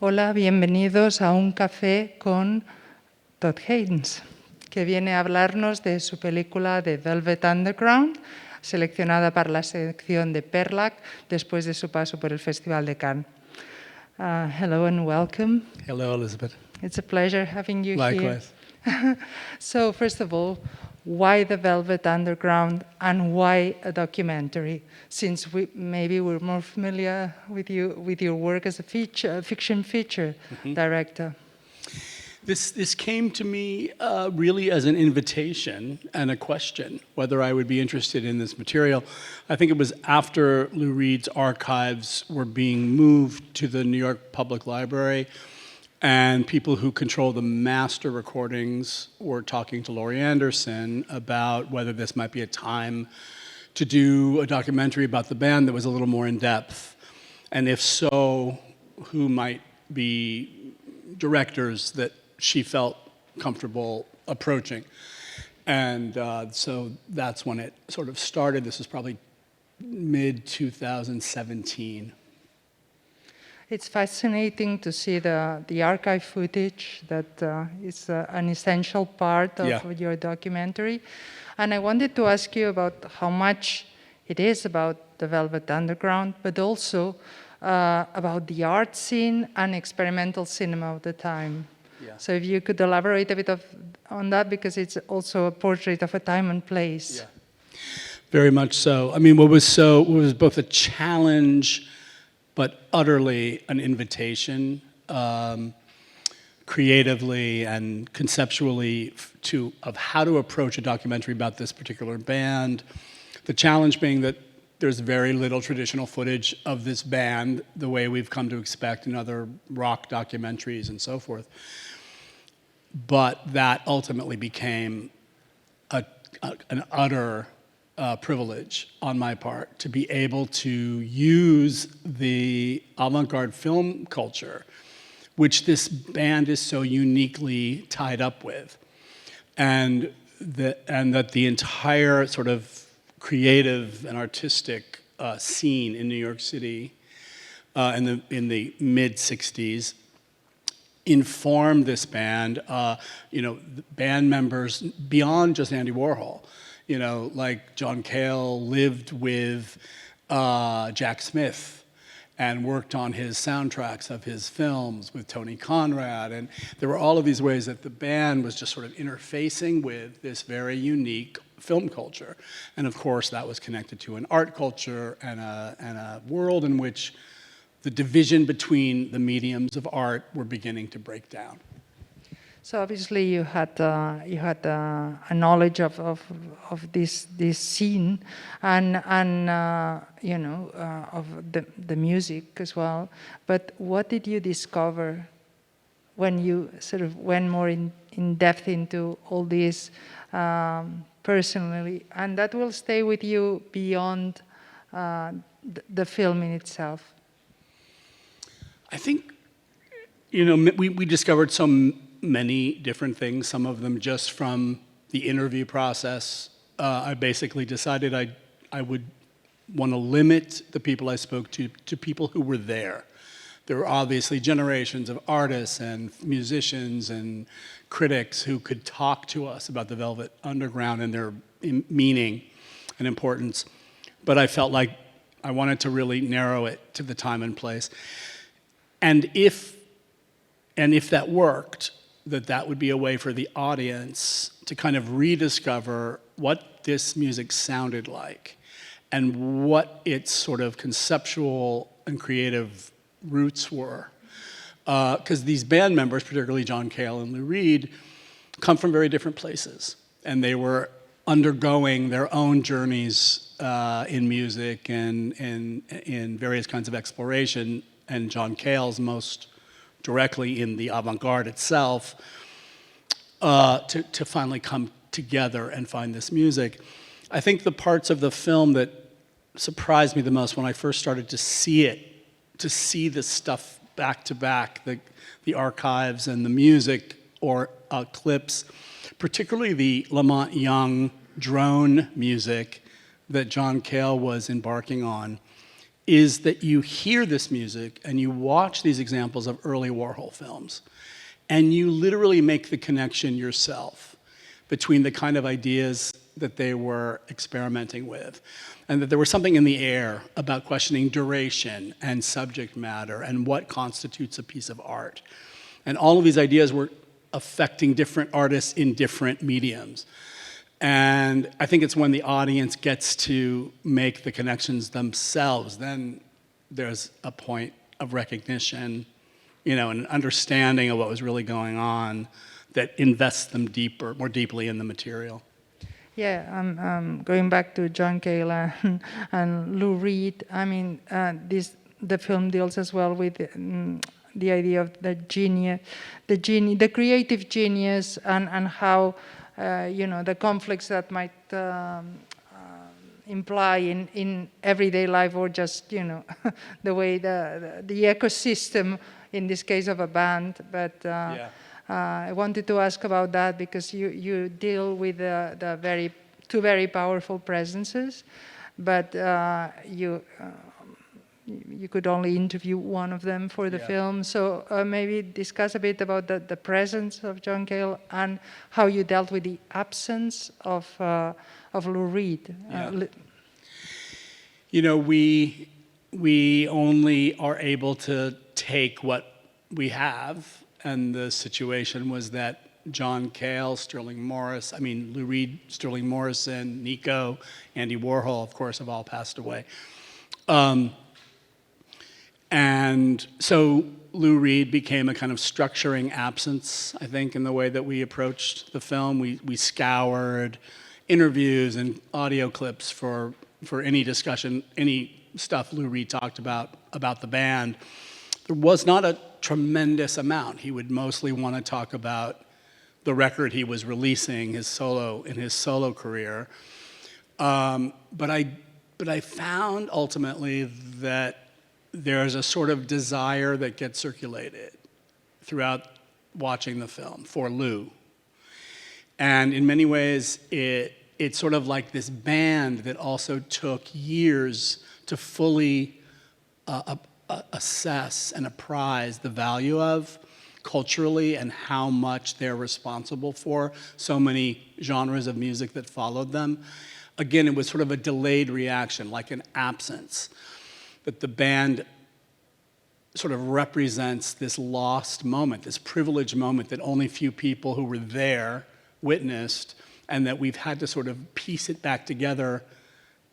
Hola, bienvenidos a un café con Todd Haynes, que viene a hablarnos de su película The Velvet Underground, seleccionada para la sección de Perlak después de su paso por el Festival de Cannes. Hello and welcome. Hello, Elizabeth. It's a pleasure having you Likewise. here. So, first of all, why The Velvet Underground and why a documentary? Since maybe we're more familiar with your work as a fiction feature director. This came to me really as an invitation and a question whether I would be interested in this material. I think it was after Lou Reed's archives were being moved to the New York Public Library, and people who control the master recordings were talking to Laurie Anderson about whether this might be a time to do a documentary about the band that was a little more in depth. And if so, who might be directors that she felt comfortable approaching. And so that's when it sort of started. This was probably mid-2017. It's fascinating to see the archive footage that is an essential part of your documentary. And I wanted to ask you about how much it is about the Velvet Underground, but also about the art scene and experimental cinema of the time. Yeah. So if you could elaborate a bit on that, because it's also a portrait of a time and place. Yeah. Very much so. I mean, what was both a challenge but utterly an invitation, creatively and conceptually, of how to approach a documentary about this particular band. The challenge being that there's very little traditional footage of this band, the way we've come to expect in other rock documentaries and so forth. But that ultimately became an utter privilege on my part to be able to use the avant-garde film culture, which this band is so uniquely tied up with, and that the entire sort of creative and artistic scene in New York City in the mid-'60s informed this band. Band members beyond just Andy Warhol. Like John Cale lived with Jack Smith and worked on his soundtracks of his films with Tony Conrad. And there were all of these ways that the band was just sort of interfacing with this very unique film culture. And of course, that was connected to an art culture and a world in which the division between the mediums of art were beginning to break down. So obviously you had a knowledge of this scene and of the music as well. But what did you discover when you sort of went more in depth into all this personally, and that will stay with you beyond the film in itself? I think we discovered some many different things, some of them just from the interview process. I basically decided I would want to limit the people I spoke to people who were there. There were obviously generations of artists and musicians and critics who could talk to us about the Velvet Underground and their meaning and importance, but I felt like I wanted to really narrow it to the time and place. And if that worked, that would be a way for the audience to kind of rediscover what this music sounded like and what its sort of conceptual and creative roots were. Because these band members, particularly John Cale and Lou Reed, come from very different places. And they were undergoing their own journeys in music and in various kinds of exploration, and John Cale's most directly in the avant-garde itself, to finally come together and find this music. I think the parts of the film that surprised me the most when I first started to see this stuff back to back, the archives and the music or clips, particularly the Lamont Young drone music that John Cale was embarking on, is that you hear this music and you watch these examples of early Warhol films, and you literally make the connection yourself between the kind of ideas that they were experimenting with, and that there was something in the air about questioning duration and subject matter and what constitutes a piece of art. And all of these ideas were affecting different artists in different mediums. And I think it's when the audience gets to make the connections themselves, then there's a point of recognition, and an understanding of what was really going on that invests them more deeply in the material. Yeah, going back to John Cale and Lou Reed. I mean, the film deals as well with the idea of the genius, the creative genius, and how the conflicts that might imply in everyday life, or just the way the ecosystem, in this case of a band. But I wanted to ask about that because you deal with the two very powerful presences, but you could only interview one of them for the film. So maybe discuss a bit about the presence of John Cale and how you dealt with the absence of Lou Reed. We only are able to take what we have, and the situation was that John Cale, Lou Reed, Sterling Morrison, Nico, Andy Warhol, of course, have all passed away. And so Lou Reed became a kind of structuring absence, I think, in the way that we approached the film. We scoured interviews and audio clips for any discussion, any stuff Lou Reed talked about the band. There was not a tremendous amount. He would mostly want to talk about the record he was releasing, in his solo career. But I found ultimately that there's a sort of desire that gets circulated throughout watching the film for Lou. And in many ways, it's sort of like this band that also took years to fully assess and apprise the value of culturally, and how much they're responsible for so many genres of music that followed them. Again, it was sort of a delayed reaction, like an absence. That the band sort of represents this lost moment, this privileged moment that only few people who were there witnessed, and that we've had to sort of piece it back together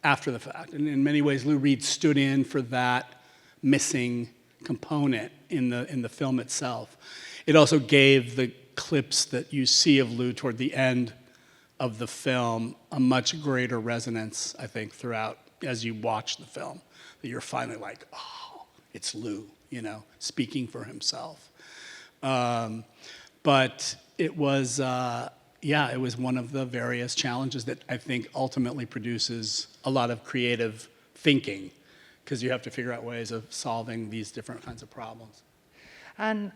after the fact. And in many ways, Lou Reed stood in for that missing component in the film itself. It also gave the clips that you see of Lou toward the end of the film a much greater resonance, I think, throughout as you watch the film. That you're finally like, oh, it's Lou, speaking for himself. But it was, it was one of the various challenges that I think ultimately produces a lot of creative thinking, because you have to figure out ways of solving these different kinds of problems. And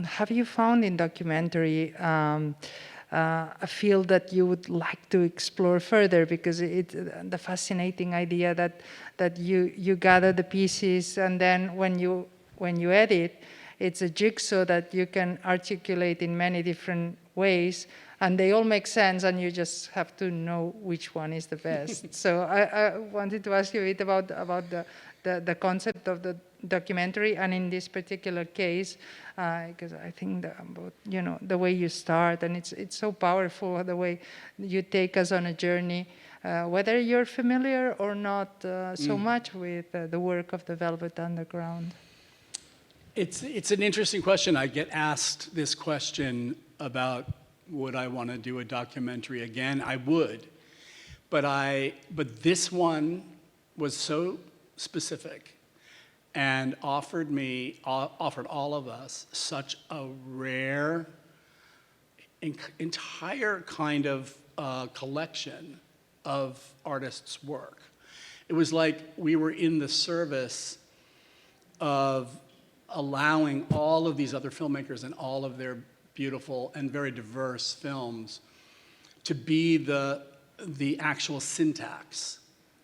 have you found in documentary a field that you would like to explore further? Because the fascinating idea that you gather the pieces, and then when you edit, it's a jigsaw that you can articulate in many different ways, and they all make sense, and you just have to know which one is the best. So I wanted to ask you a bit about the concept of the documentary, and in this particular case, because I think the way you start, and it's so powerful the way you take us on a journey, whether you're familiar or not so much with the work of the Velvet Underground. It's an interesting question. I get asked this question about would I want to do a documentary again? I would, but this one was so specific and offered all of us such a rare, entire kind of collection of artists' work. It was like we were in the service of allowing all of these other filmmakers and all of their beautiful and very diverse films to be the actual syntax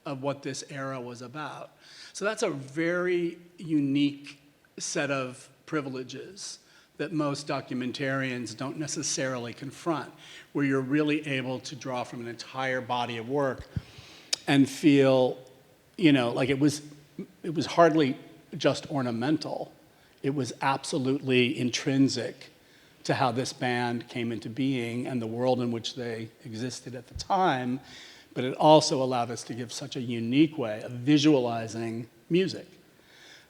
of what this era was about. So that's a very unique set of privileges that most documentarians don't necessarily confront, where you're really able to draw from an entire body of work and feel, like it was hardly just ornamental. It was absolutely intrinsic to how this band came into being and the world in which they existed at the time, but it also allowed us to give such a unique way of visualizing music.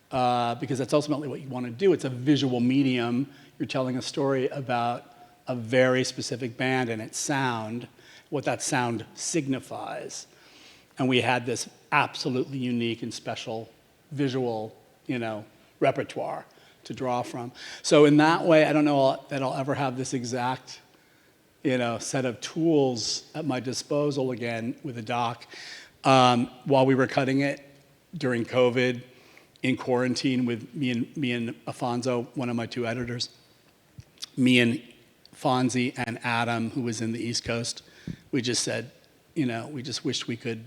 Because that's ultimately what you want to do. It's a visual medium. You're telling a story about a very specific band and its sound, what that sound signifies. And we had this absolutely unique and special visual, repertoire to draw from. So in that way, I don't know that I'll ever have this exact, set of tools at my disposal again with a doc. While we were cutting it during COVID, in quarantine with me and Afonso, one of my two editors, me and Fonzie and Adam, who was in the East Coast, we just said, we just wished we could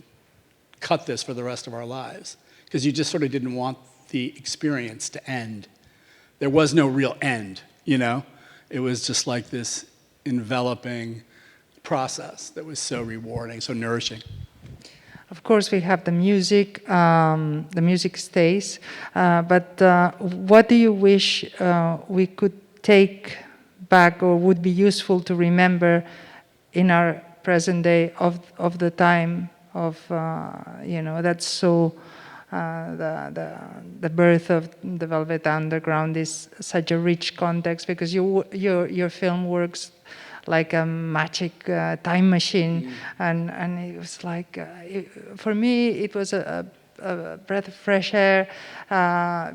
cut this for the rest of our lives. Because you just sort of didn't want the experience to end. There was no real end, It was just like this enveloping process that was so rewarding, so nourishing. Of course, we have the music stays, but what do you wish we could take back or would be useful to remember in our present day of the time of, that's so, the birth of the Velvet Underground is such a rich context because your film works like a magic time machine, and it was like for me it was a breath of fresh air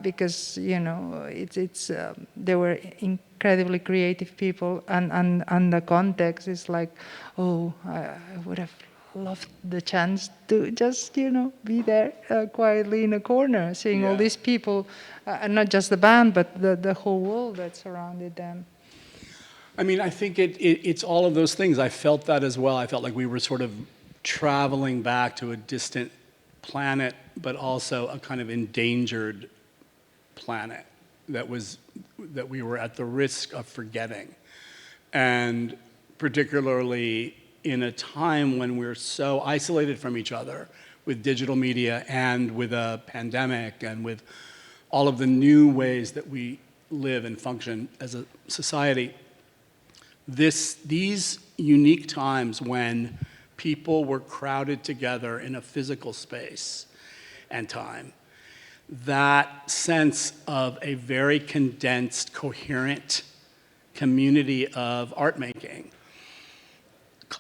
because it's they were incredibly creative people, and the context is like, I would have loved the chance to just be there quietly in a corner seeing all these people, and not just the band but the whole world that surrounded them. I mean, I think it's all of those things. I felt that as well. I felt like we were sort of traveling back to a distant planet, but also a kind of endangered planet that we were at the risk of forgetting. And particularly in a time when we're so isolated from each other with digital media and with a pandemic and with all of the new ways that we live and function as a society, these unique times when people were crowded together in a physical space and time, that sense of a very condensed, coherent community of art making,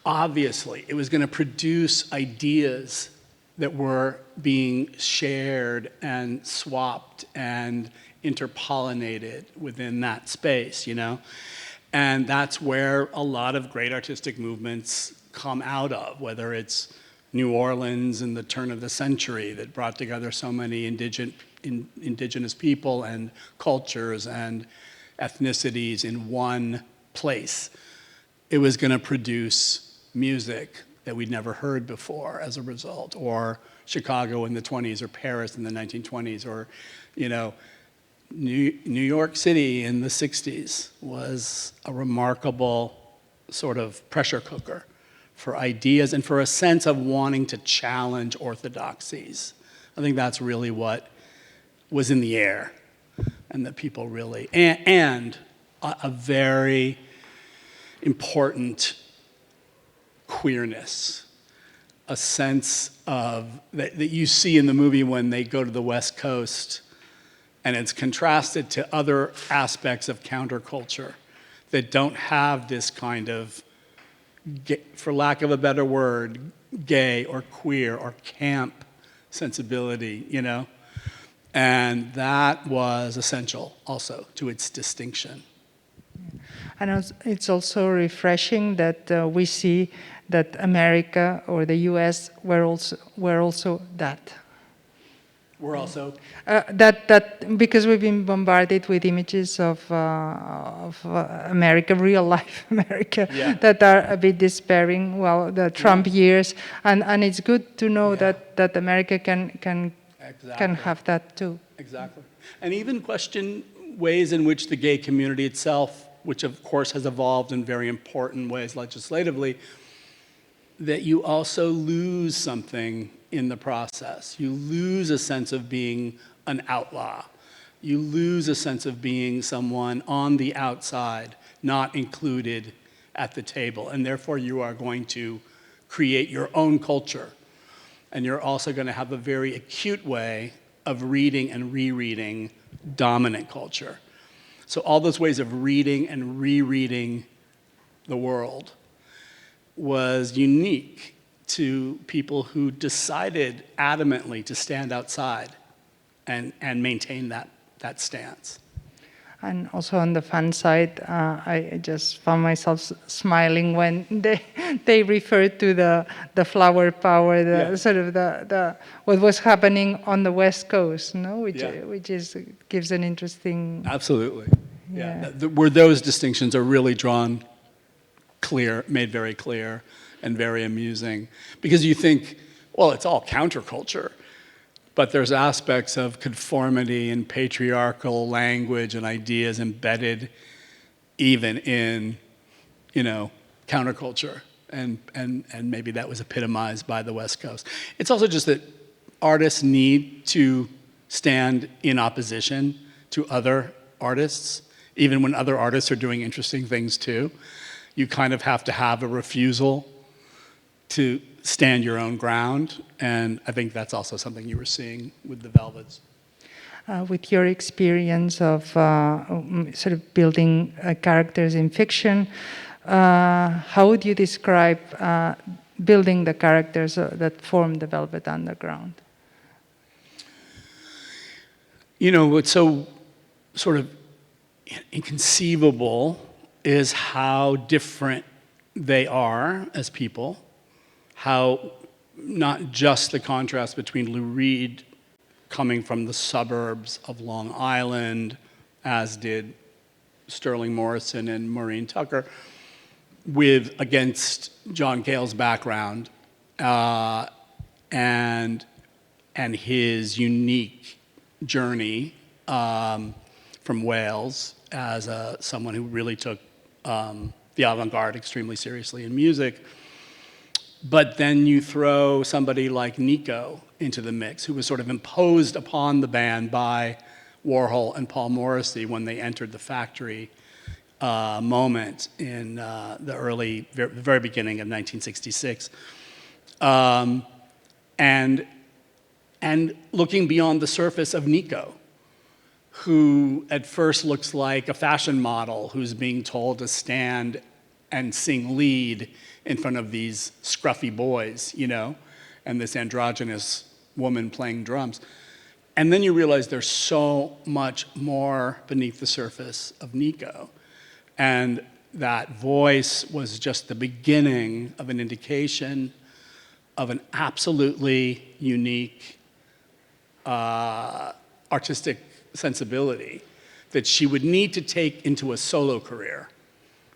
obviously it was going to produce ideas that were being shared and swapped and interpollinated within that space, And that's where a lot of great artistic movements come out of, whether it's New Orleans in the turn of the century that brought together so many indigenous people and cultures and ethnicities in one place. It was going to produce music that we'd never heard before as a result, or Chicago in the 20s, or Paris in the 1920s, or, New York City in the 60s was a remarkable sort of pressure cooker for ideas and for a sense of wanting to challenge orthodoxies. I think that's really what was in the air, and that people really, and a very important queerness, a sense of that you see in the movie when they go to the West Coast. And it's contrasted to other aspects of counterculture that don't have this kind of, for lack of a better word, gay or queer or camp sensibility, And that was essential also to its distinction. And it's also refreshing that we see that America or the US were also that. We're also that because we've been bombarded with images of America, real life America, Yeah. that are a bit despairing. Well, the Trump years, and it's good to know that America can exactly. have that too. Exactly. And even question ways in which the gay community itself, which of course has evolved in very important ways legislatively, that you also lose something in the process. You lose a sense of being an outlaw. You lose a sense of being someone on the outside, not included at the table. And therefore you are going to create your own culture. And you're also going to have a very acute way of reading and rereading dominant culture. So all those ways of reading and rereading the world was unique to people who decided adamantly to stand outside and maintain that stance. And also on the fan side, I just found myself smiling when they referred to the flower power, sort of the what was happening on the West Coast, no? Which is gives an interesting. Absolutely. Yeah. Where those distinctions are really drawn clear, made very clear, and very amusing, because you think, well, it's all counterculture. But there's aspects of conformity and patriarchal language and ideas embedded even in, counterculture. And maybe that was epitomized by the West Coast. It's also just that artists need to stand in opposition to other artists, even when other artists are doing interesting things too. You kind of have to have a refusal to stand your own ground, and I think that's also something you were seeing with the Velvets. With your experience of sort of building characters in fiction, how would you describe building the characters that form the Velvet Underground? What's so sort of inconceivable is how different they are as people. How not just the contrast between Lou Reed coming from the suburbs of Long Island, as did Sterling Morrison and Maureen Tucker, against John Cale's background and his unique journey from Wales as someone who really took the avant-garde extremely seriously in music. But then you throw somebody like Nico into the mix, who was sort of imposed upon the band by Warhol and Paul Morrissey when they entered the factory moment in the very beginning of 1966. And looking beyond the surface of Nico, who at first looks like a fashion model who's being told to stand and sing lead in front of these scruffy boys, and this androgynous woman playing drums. And then you realize there's so much more beneath the surface of Nico. And that voice was just the beginning of an indication of an absolutely unique artistic sensibility that she would need to take into a solo career.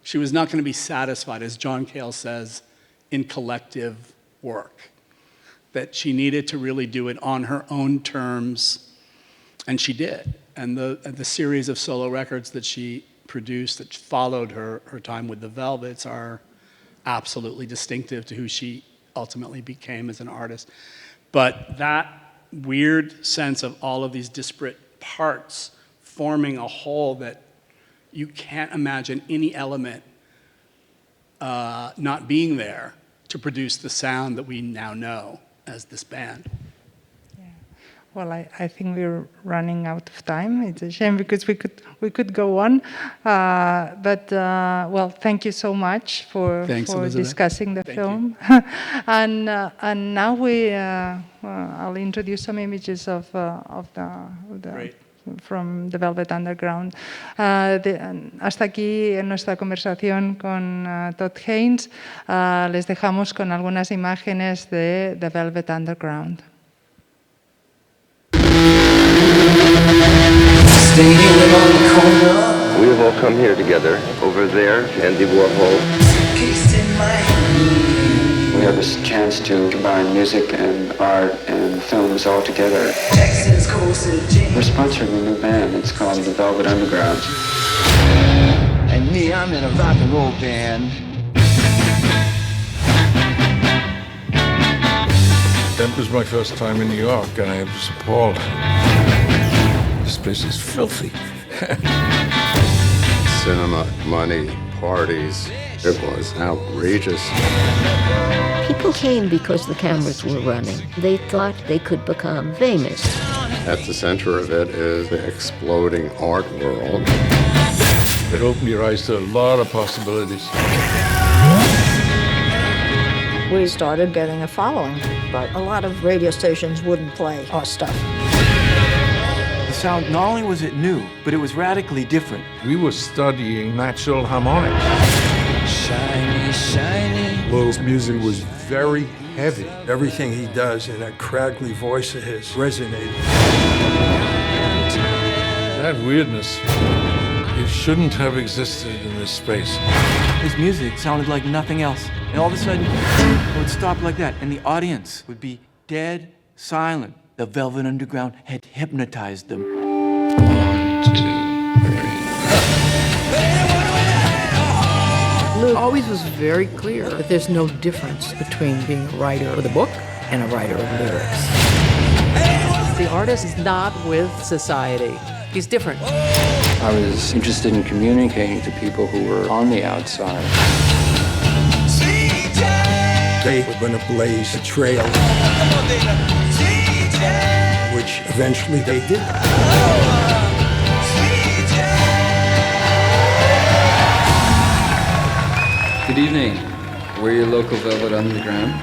She was not going to be satisfied, as John Cale says, in collective work. That she needed to really do it on her own terms, and she did. And the series of solo records that she produced that followed her time with the Velvets are absolutely distinctive to who she ultimately became as an artist. But that weird sense of all of these disparate parts forming a whole that you can't imagine any element not being there to produce the sound that we now know as this band. Yeah. Well, I think we're running out of time. It's a shame because we could go on. Well, thank you so much for discussing the film. And now I'll introduce some images of the from the Velvet Underground. Hasta aquí en nuestra conversación con Todd Haynes. Les dejamos con algunas imágenes de The Velvet Underground. We have all come here together, over there, Andy Warhol. We have this chance to combine music and art and films all together. We're sponsoring a new band. It's called the Velvet Underground. And me, I'm in a rock and roll band. That was my first time in New York, and I was appalled. This place is filthy. Cinema, money, parties. It was outrageous. People came because the cameras were running. They thought they could become famous. At the center of it is the exploding art world. It opened your eyes to a lot of possibilities. We started getting a following, but a lot of radio stations wouldn't play our stuff. The sound, not only was it new, but it was radically different. We were studying natural harmonics. Shiny, shiny. Lou's music was very heavy. Everything he does in that craggly voice of his resonated. That weirdness, it shouldn't have existed in this space. His music sounded like nothing else. And all of a sudden, it would stop like that, and the audience would be dead silent. The Velvet Underground had hypnotized them. 1, 2, 3. Lou always was very clear that there's no difference between being a writer of the book and a writer of lyrics. The artist is not with society. He's different. I was interested in communicating to people who were on the outside. They were going to blaze a trail, which eventually they did. Good evening. We're your local Velvet Underground.